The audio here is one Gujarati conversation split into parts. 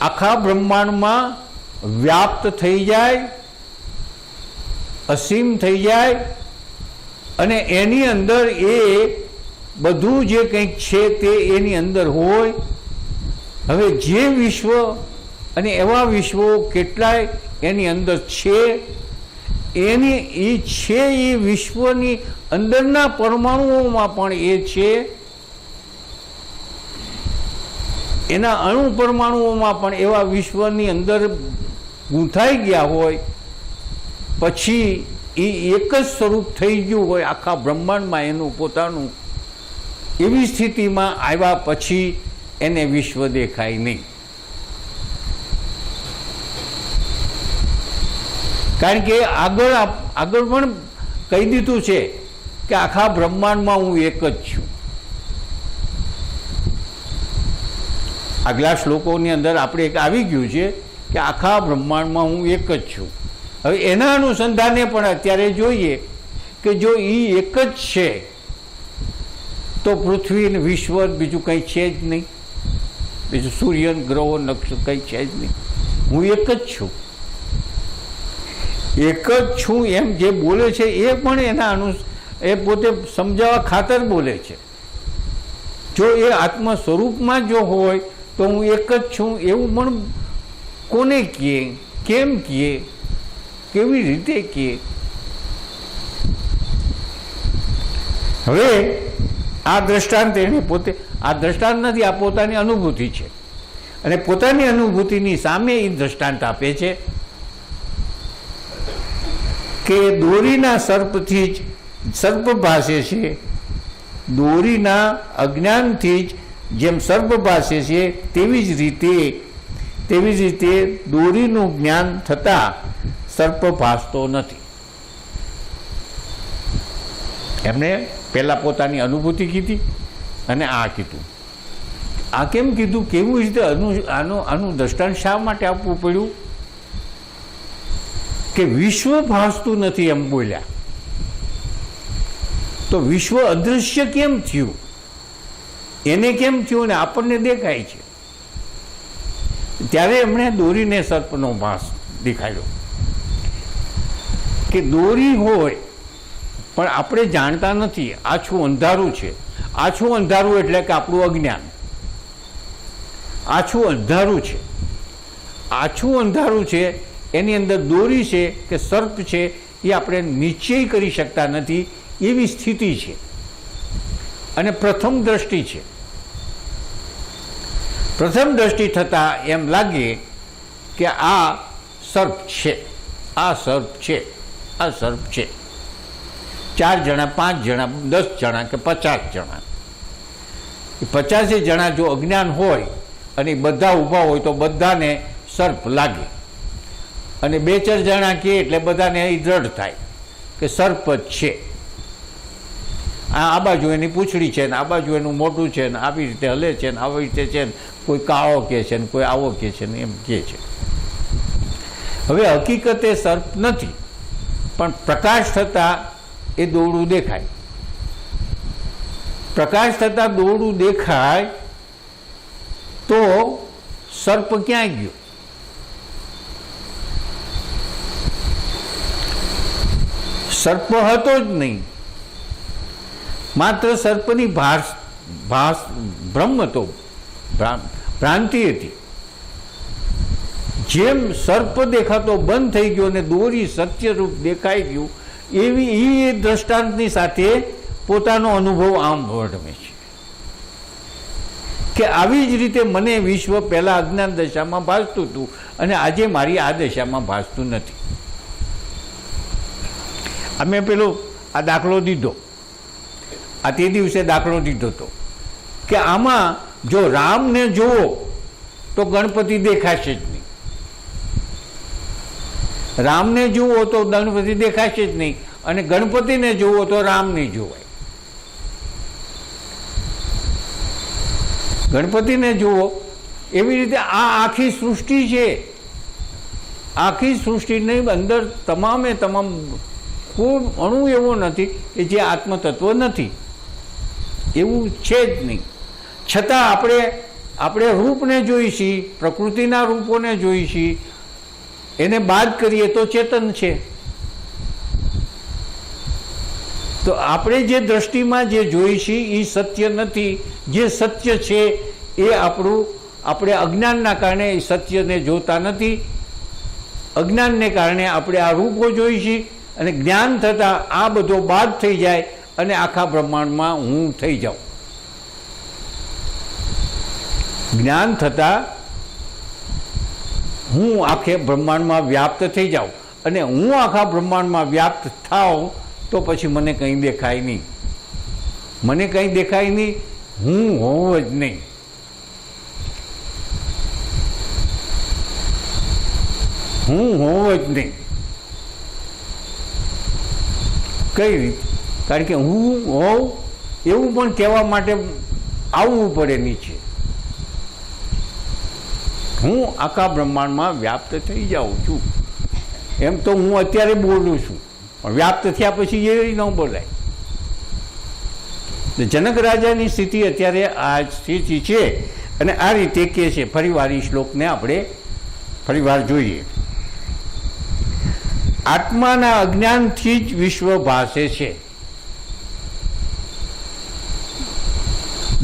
આખા બ્રહ્માંડમાં વ્યાપ્ત થઈ જાય, અસીમ થઈ જાય અને એની અંદર એ બધું જે કંઈક છે તે એની અંદર હોય. હવે જે વિશ્વ અને એવા વિશ્વો કેટલાય એની અંદર છે, એની એ છે એ વિશ્વની અંદરના પરમાણુઓમાં પણ એ છે, એના અણુ પરમાણુઓમાં પણ એવા વિશ્વની અંદર ગૂંથાઈ ગયા હોય, પછી એ એક જ સ્વરૂપ થઈ ગયું હોય આખા બ્રહ્માંડમાં એનું પોતાનું. એવી સ્થિતિમાં આવ્યા પછી એને વિશ્વ દેખાય નહીં. કારણ કે આગળ પણ કહી દીધું છે કે આખા બ્રહ્માંડમાં હું એક જ છું. આગલા શ્લોકોની અંદર આપણે એક આવી ગયું છે કે આખા બ્રહ્માંડમાં હું એક જ છું. હવે એના અનુસંધાને પણ અત્યારે જોઈએ કે જો એ એક જ છે તો પૃથ્વી ને વિશ્વ બીજું કંઈ છે જ નહીં, બીજું સૂર્ય ગ્રહો નક્ષત્ર કંઈ છે જ નહીં. હું એક જ છું. એક જ છું એમ જે બોલે છે એ પણ એના એ પોતે સમજાવવા ખાતર બોલે છે. જો એ આત્મ સ્વરૂપમાં જો હોય તો હું એક જ છું એવું પણ કોને કહે, કેમ કહે, કેવી રીતે કહે? હવે આ દ્રષ્ટાંત એને પોતે, આ દ્રષ્ટાંત નથી, આ પોતાની અનુભૂતિ છે અને પોતાની અનુભૂતિની સામે એ દ્રષ્ટાંત આપે છે કે દોરીના સર્પથી જ સર્પ ભાસે છે, દોરીના અજ્ઞાનથી જ જેમ સર્પ ભાસે છે તેવી જ રીતે દોરીનું જ્ઞાન થતાં સર્પ ભાસતો નથી. એમણે પહેલાં પોતાની અનુભૂતિ કીધી અને આ કીધું. આ કેમ કીધું, કેવું રીતે આનું દ્રષ્ટાંત શા માટે આપવું પડ્યું? કે વિશ્વ ભાસતું નથી એમ બોલ્યા તો વિશ્વ અદૃશ્ય કેમ થયું, એને કેમ થયું ને આપણને દેખાય છે. ત્યારે એમણે દોરીને સર્પનો ભાસ દેખાડ્યો કે દોરી હોય પણ આપણે જાણતા નથી. આછું અંધારું છે. આછું અંધારું એટલે કે આપણું અજ્ઞાન. આછું અંધારું છે. આછું અંધારું છે એની અંદર દોરી છે કે સર્પ છે એ આપણે નિશ્ચય કરી શકતા નથી એવી સ્થિતિ છે. અને પ્રથમ દ્રષ્ટિ છે. પ્રથમ દ્રષ્ટિ થતાં એમ લાગે કે આ સર્પ છે, આ સર્પ છે, આ સર્પ છે. 4 જણા, 5 જણા, 10 જણા કે 50 જણા, 50 જણા જો અજ્ઞાન હોય અને બધા ઊભા હોય તો બધાને સર્પ લાગે. અને 2-4 જણા કહે એટલે બધાને એ દ્રઢ થાય કે સર્પ જ છે. આ બાજુ એની પૂંછડી છે ને આ બાજુ એનું મોઢું છે ને આવી રીતે હલે છે ને આવી રીતે છે ને કોઈ કાળો કહે છે ને કોઈ આવો કહે છે ને એમ કહે છે. હવે હકીકતે સર્પ નથી પણ પ્રકાશ થતાં એ દોરડું દેખાય. પ્રકાશ થતાં દોરડું દેખાય તો સર્પ ક્યાં ગયો? સર્પ હતો જ નહીં, માત્ર સર્પની ભ્રમ હતો, ભ્રાંતિ હતી. જેમ સર્પ દેખાતો બંધ થઈ ગયો અને દોરી સત્યરૂપ દેખાઈ ગયું એવી એ દ્રષ્ટાંતની સાથે પોતાનો અનુભવ આમ વર્ણવે છે કે આવી જ રીતે મને વિશ્વ પહેલા અજ્ઞાન દશામાં ભાસતું હતું અને આજે મારી આ દશામાં ભાસતું નથી. અમે પેલો આ દાખલો દીધો, આ તે દિવસે દાખલો દીધો હતો કે આમાં જો રામને જુઓ તો ગણપતિ દેખાશે જ નહીં, રામને જુઓ તો ગણપતિ દેખાશે જ નહીં અને ગણપતિને જુઓ તો રામ નહીં જોવાય. ગણપતિને જુઓ એવી રીતે આ આખી સૃષ્ટિ છે. આખી સૃષ્ટિની અંદર તમામે તમામ કોઈ અણુ એવો નથી કે જે આત્મતત્વ નથી, એવું છે જ નહીં. છતાં આપણે આપણે રૂપને જોઈશી, પ્રકૃતિના રૂપોને જોઈશી, એને બાદ કરીએ તો ચેતન છે. તો આપણે જે દ્રષ્ટિમાં જે જોઈશી એ સત્ય નથી. જે સત્ય છે એ આપણે અજ્ઞાનના કારણે એ સત્યને જોતા નથી. અજ્ઞાનને કારણે આપણે આ રૂપો જોઈશી અને જ્ઞાન થતાં આ બધો બાદ થઈ જાય અને આખા બ્રહ્માંડમાં હું થઈ જાઉં. જ્ઞાન થતાં હું આખે બ્રહ્માંડમાં વ્યાપ્ત થઈ જાઉં અને હું આખા બ્રહ્માંડમાં વ્યાપ્ત થાઉં તો પછી મને કંઈ દેખાય નહીં. મને કંઈ દેખાય નહીં, હું હોવ જ નહીં. હું હોવ જ નહીં. કઈ રીતે? કારણ કે હું હોવ એવું પણ કહેવા માટે આવવું પડે નીચે. હું આખા બ્રહ્માંડમાં વ્યાપ્ત થઈ જાઉં છું. એમ તો હું અત્યારે બોલું છું, પણ વ્યાપ્ત થયા પછી એ ન બોલાય. જનક રાજાની સ્થિતિ અત્યારે આ સ્થિતિ છે અને આ રીતે કહે છે. ફરીવાર એ શ્લોકને આપણે ફરીવાર જોઈએ. આત્માના અજ્ઞાનથી જ વિશ્વ ભાસે છે.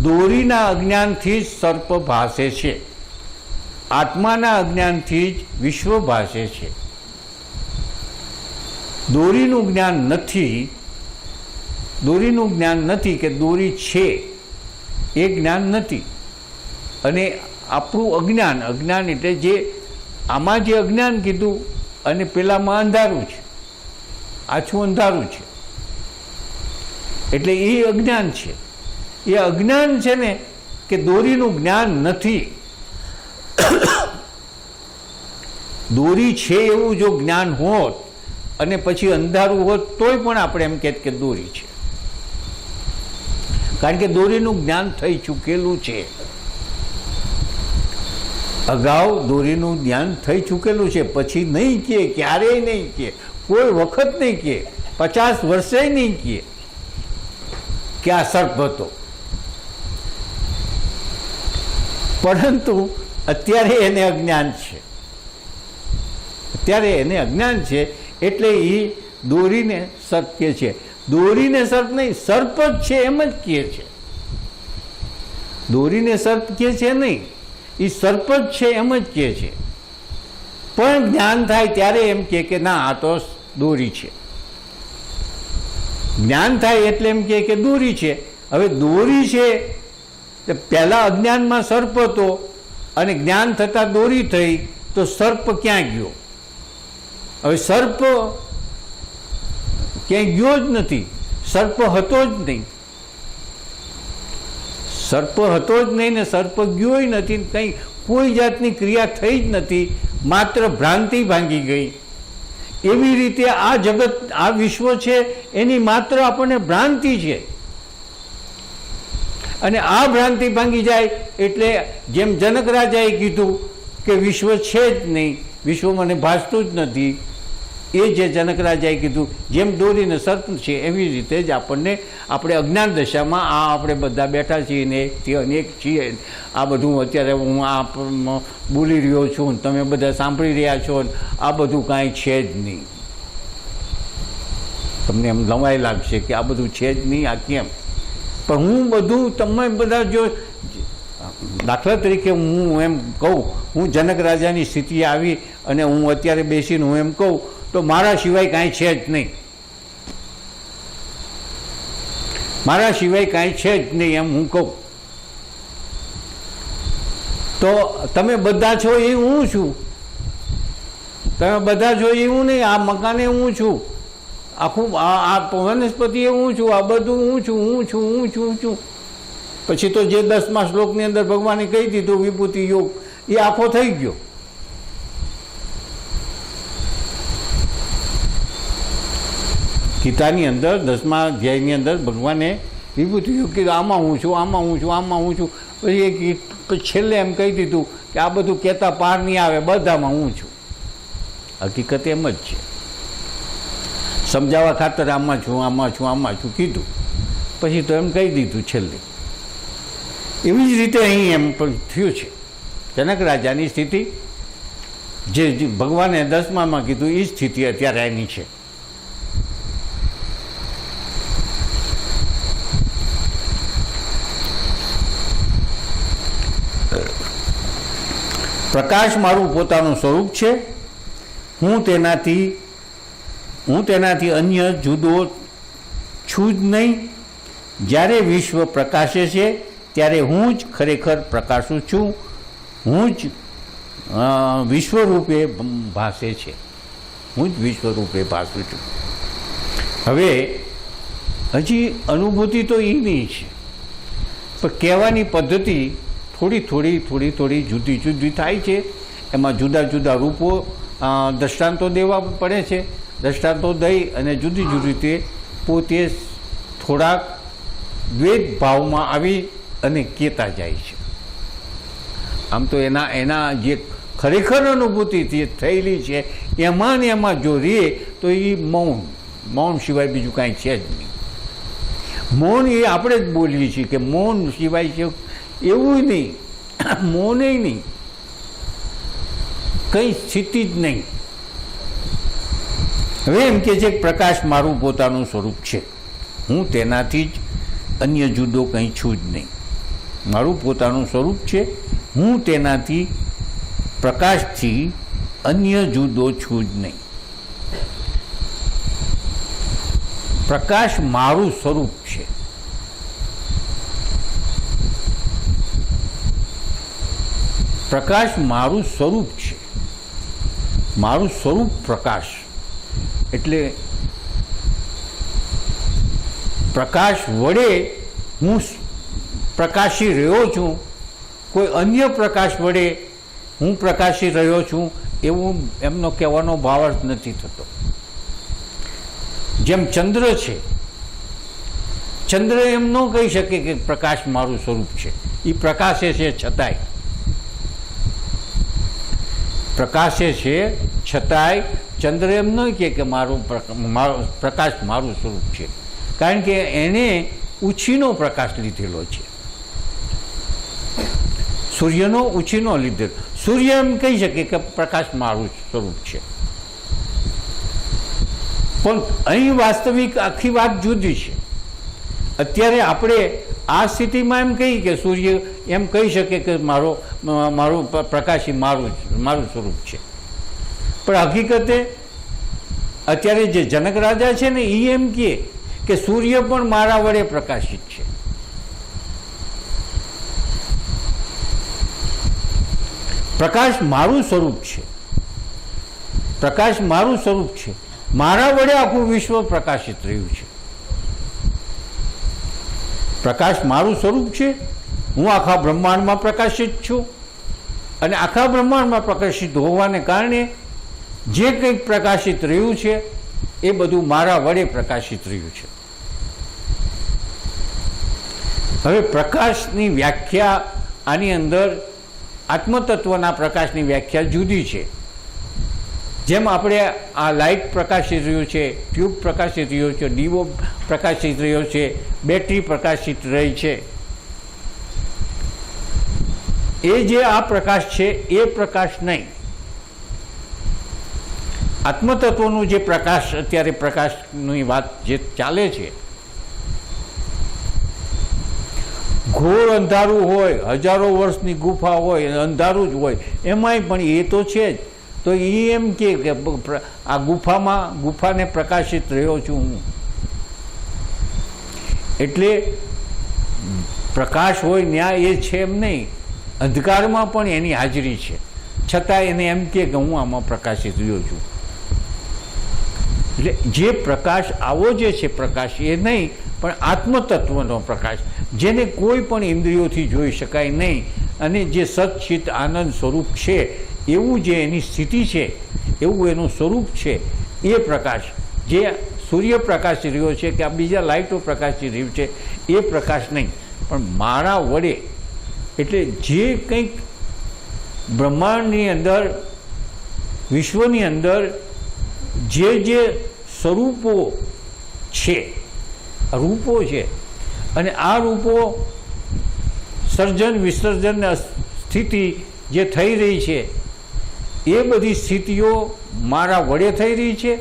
દોરીના અજ્ઞાનથી જ સર્પ ભાસે છે. આત્માના અજ્ઞાનથી જ વિશ્વ ભાસે છે. દોરીનું જ્ઞાન નથી. દોરીનું જ્ઞાન નથી કે દોરી છે એ જ્ઞાન નથી. અને આપણું અજ્ઞાન એટલે જે આમાં જે અજ્ઞાન કીધું અને પેલામાં અંધારું છે, આછું અંધારું છે, એટલે એ અજ્ઞાન છે. એ અજ્ઞાન છે ને કે દોરીનું જ્ઞાન નથી. દોરી છે એવું જો જ્ઞાન હોત અને પછી અંધારું હોત તોય પણ આપણે એમ કહેત કે દોરી છે. કારણ કે દોરીનું જ્ઞાન થઈ ચૂકેલું છે. અગાઉ દોરીનું જ્ઞાન થઈ ચૂકેલું છે. પછી નહીં કહે, ક્યારેય નહીં કહે, કોઈ વખત નહીં કહે, 50 વર્ષે નહીં કહે કે આ સર્પ હતો. પરંતુ અત્યારે એને અજ્ઞાન છે. અત્યારે એને અજ્ઞાન છે એટલે એ દોરીને સર્પ કહે છે. દોરીને સર્પ નહીં, સર્પ જ છે એમ જ કહે છે. દોરીને સર્પ કહે છે નહીં, એ સર્પ જ છે એમ જ કહે છે. પણ જ્ઞાન થાય ત્યારે એમ કે ના આ તો દોરી છે. જ્ઞાન થાય એટલે એમ કે દોરી છે. હવે દોરી છે તો પહેલાં અજ્ઞાનમાં સર્પ હતો અને જ્ઞાન થતાં દોરી થઈ તો સર્પ ક્યાં ગયો? હવે સર્પ ક્યાંય ગયો જ નથી. સર્પ હતો જ નહીં. સર્પ હતો જ નહીં ને સર્પ ગયો નથી. કંઈ કોઈ જાતની ક્રિયા થઈ જ નથી. માત્ર ભ્રાંતિ ભાંગી ગઈ. એવી રીતે આ જગત, આ વિશ્વ છે એની માત્ર આપણને ભ્રાંતિ છે. અને આ ભ્રાંતિ ભાંગી જાય એટલે જેમ જનક રાજાએ કીધું કે વિશ્વ છે જ નહીં, વિશ્વ મને ભાસતું જ નથી, એ જે જનક રાજાએ કીધું જેમ દોરીને સર્પ છે એવી રીતે જ આપણે અજ્ઞાન દશામાં આ આપણે બધા બેઠા છીએ ને એકથી અનેક છીએ. આ બધું અત્યારે હું આ બોલી રહ્યો છું, તમે બધા સાંભળી રહ્યા છો, આ બધું કાંઈ છે જ નહીં. તમને એમ લવાઈ લાગશે કે આ બધું છે જ નહીં, આ કેમ? પણ હું બધું તમે બધા જો દાખલા તરીકે હું એમ કહું, હું જનક રાજાની સ્થિતિ આવી અને હું અત્યારે બેસીને હું એમ કહું તો મારા સિવાય કાંઈ છે જ નહીં. મારા સિવાય કાંઈ છે જ નહીં એમ હું કહું તો તમે બધા છો એ હું છું. તમે બધા છો એ હું નહીં. આ મકાને હું છું, આખું આ વનસ્પતિ એ હું છું, આ બધું હું છું, હું છું, હું છું, હું છું. પછી તો જે 10મા શ્લોકની અંદર ભગવાને કહી દીધું વિભૂતિ યોગ, એ આખો થઈ ગયો. ગીતાની અંદર 10મા અધ્યાયની અંદર ભગવાને વિભૂતિ યોગ કીધું, આમાં હું છું, આમાં હું છું, આમાં હું છું. પછી છેલ્લે એમ કહી દીધું કે આ બધું કહેતા પાર નહીં આવે, બધામાં હું છું. હકીકત એમ જ છે. સમજાવવા ખાતર આમાં છું, આમાં છું, આમાં છું કીધું, પછી તો એમ કહી દીધું છેલ્લે. એવી જ રીતે અહીં એમ પણ થયું છે. જનક રાજાની સ્થિતિ જે ભગવાને 10મામાં કીધું એ સ્થિતિ અત્યારે એની છે. પ્રકાશ મારું પોતાનું સ્વરૂપ છે. હું તેનાથી અન્ય જુદો છું જ નહીં. જ્યારે વિશ્વ પ્રકાશે છે ત્યારે હું જ ખરેખર પ્રકાશું છું. હું જ વિશ્વરૂપે ભાસે છે. હું જ વિશ્વરૂપે ભાસું છું. હવે હજી અનુભૂતિ તો એની છે, પણ કહેવાની પદ્ધતિ થોડી જુદી થાય છે. એમાં જુદા જુદા રૂપો દ્રષ્ટાંતો દેવા પડે છે. દ્રષ્ટાંતો દઈ અને જુદી રીતે પોતે થોડાક દ્વૈત ભાવમાં આવી અને કહેતા જાય છે. આમ તો એના જે ખરેખર અનુભૂતિ થયેલી છે એમાં ને એમાં જો રહે તો એ મૌન સિવાય બીજું કાંઈ છે જ નહીં. મૌન એ આપણે જ બોલીએ છીએ કે મૌન સિવાય છે, એવું નહીં. મૌન નહીં, કંઈ સ્થિતિ જ નહીં. હવે એમ કે છે પ્રકાશ મારું પોતાનું સ્વરૂપ છે. હું તેનાથી જ અન્ય જુદો કંઈ છું જ નહીં. મારું પોતાનું સ્વરૂપ છે. હું તેનાથી પ્રકાશથી અન્ય જુદો છું જ નહીં. પ્રકાશ મારું સ્વરૂપ છે. પ્રકાશ મારું સ્વરૂપ છે. મારું સ્વરૂપ પ્રકાશ એટલે પ્રકાશ વડે હું પ્રકાશી રહ્યો છું. કોઈ અન્ય પ્રકાશ વડે હું પ્રકાશી રહ્યો છું એવું એમનો કહેવાનો ભાવ જ નથી થતો. જેમ ચંદ્ર છે, ચંદ્ર એમ ન કહી શકે કે પ્રકાશ મારું સ્વરૂપ છે. એ પ્રકાશે છે છતાંય ચંદ્ર એમ ન કહે કે મારું પ્રકાશ મારું સ્વરૂપ છે, કારણ કે એને ઉછીનો પ્રકાશ લીધેલો છે. સૂર્યનો ઉછીનો લીધેલો. સૂર્ય એમ કહી શકે કે પ્રકાશ મારું સ્વરૂપ છે, પણ અહીં વાસ્તવિક આખી વાત જુદી છે. અત્યારે આપણે આ સ્થિતિમાં એમ કહીએ કે સૂર્ય એમ કહી શકે કે મારું પ્રકાશી મારું સ્વરૂપ છે, પણ હકીકતે અત્યારે જે જનક રાજા છે ને એ એમ કહે કે સૂર્ય પણ મારા વડે પ્રકાશિત છે. પ્રકાશ મારું સ્વરૂપ છે. પ્રકાશ મારું સ્વરૂપ છે. મારા વડે આખું વિશ્વ પ્રકાશિત રહ્યું છે. પ્રકાશ મારું સ્વરૂપ છે. હું આખા બ્રહ્માંડમાં પ્રકાશિત છું અને આખા બ્રહ્માંડમાં પ્રકાશિત હોવાને કારણે જે કંઈક પ્રકાશિત રહ્યું છે એ બધું મારા વડે પ્રકાશિત રહ્યું છે. હવે પ્રકાશની વ્યાખ્યા આની અંદર આત્મતત્વના પ્રકાશની વ્યાખ્યા જુદી છે. જેમ આપણે આ લાઇટ પ્રકાશિત રહ્યું છે, ટ્યુબ પ્રકાશિત રહ્યો છે, દીવો પ્રકાશિત રહ્યો છે, બેટરી પ્રકાશિત રહી છે, એ જે આ પ્રકાશ છે એ પ્રકાશ નહીં. આત્મતત્વનું જે પ્રકાશ અત્યારે પ્રકાશની વાત જે ચાલે છે, ઘોર અંધારું હોય, હજારો વર્ષની ગુફા હોય, અંધારું જ હોય, એમાંય પણ એ તો છે જ. તો એ એમ કે આ ગુફાને પ્રકાશિત રહ્યો છું હું. એટલે પ્રકાશ હોય ન્યાય એ છે એમ નહીં, અંધકારમાં પણ એની હાજરી છે, છતાં એને એમ કે હું આમાં પ્રકાશિત રહ્યો છું. એટલે જે પ્રકાશ આવો જે છે પ્રકાશ એ નહીં, પણ આત્મતત્વનો પ્રકાશ, જેને કોઈ પણ ઇન્દ્રિયોથી જોઈ શકાય નહીં, અને જે સચ્ચિત આનંદ સ્વરૂપ છે એવું જે એની સ્થિતિ છે, એવું એનું સ્વરૂપ છે, એ પ્રકાશ જે સૂર્ય પ્રકાશી રહ્યો છે કે આ બીજા લાઇટો પ્રકાશી રહ્યું છે એ પ્રકાશ નહીં, પણ મારા વડે. એટલે જે કંઈક બ્રહ્માંડની અંદર, વિશ્વની અંદર જે સ્વરૂપો છે, રૂપો છે, અને આ રૂપો સર્જન વિસર્જન સ્થિતિ જે થઈ રહી છે એ બધી સ્થિતિઓ મારા વડે થઈ રહી છે,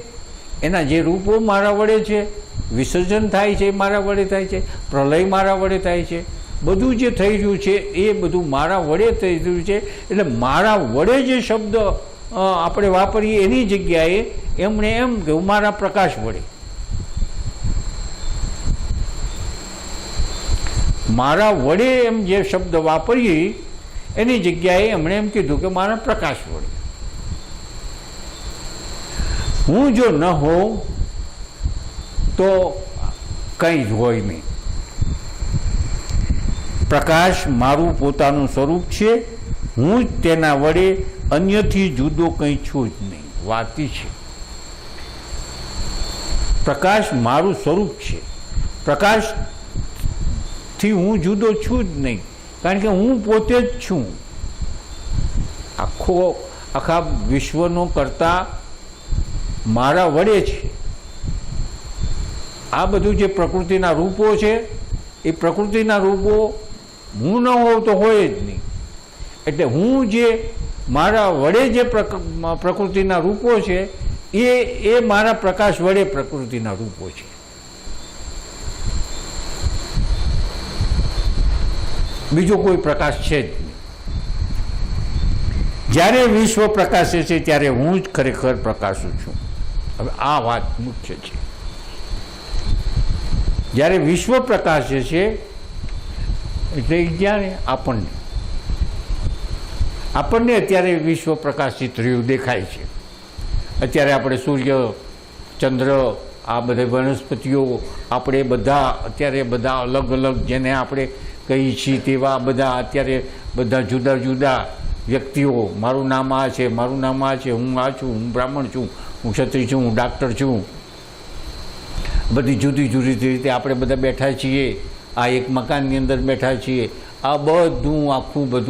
એના જે રૂપો મારા વડે છે, વિસર્જન થાય છે મારા વડે થાય છે, પ્રલય મારા વડે થાય છે, બધું જે થઈ રહ્યું છે એ બધું મારા વડે થઈ રહ્યું છે. એટલે મારા વડે જે શબ્દ આપણે વાપરીએ એની જગ્યાએ એમણે એમ કહ્યું મારા પ્રકાશ વડે. મારા વડે એમ જે શબ્દ વાપરીએ એની જગ્યાએ એમણે એમ કીધું કે મારા પ્રકાશ વડે. હું જો ન હોઉં તો કંઈ જ હોય નહીં. પ્રકાશ મારું પોતાનું સ્વરૂપ છે, હું જ તેના વડે અન્યથી જુદો કંઈ છું જ નહીં. વાતી છે. પ્રકાશ મારું સ્વરૂપ છે, પ્રકાશથી હું જુદો છું જ નહીં, કારણ કે હું પોતે જ છું. આખા વિશ્વનો કરતા મારા વડે છે. આ બધું જે પ્રકૃતિના રૂપો છે એ પ્રકૃતિના રૂપો હું ન હોઉં તો હોય જ નહીં. એટલે હું જે મારા વડે જે પ્રકૃતિના રૂપો છે એ મારા પ્રકાશ વડે પ્રકૃતિના રૂપો છે. બીજો કોઈ પ્રકાશ છે જ નહીં. જ્યારે વિશ્વ પ્રકાશે છે ત્યારે હું જ ખરેખર પ્રકાશું છું. હવે આ વાત મુખ્ય છે. જ્યારે વિશ્વ પ્રકાશે છે એટલે જ્યારે આપણને અત્યારે વિશ્વ પ્રકાશિત રહ્યું દેખાય છે. અત્યારે આપણે સૂર્ય, ચંદ્ર, આ બધા વનસ્પતિઓ, આપણે બધા અત્યારે બધા અલગ અલગ જેને આપણે કહીએ છીએ તેવા બધા અત્યારે બધા જુદા જુદા વ્યક્તિઓ, મારું નામ આ છે, મારું નામ આ છે, હું આ છું, હું બ્રાહ્મણ છું, હું ક્ષત્રિય છું, હું ડાક્ટર છું, બધી જુદી જુદી રીતે આપણે બધા બેઠા છીએ. આ એક મકાનની અંદર બેઠા છીએ. આ બધું આખું બધું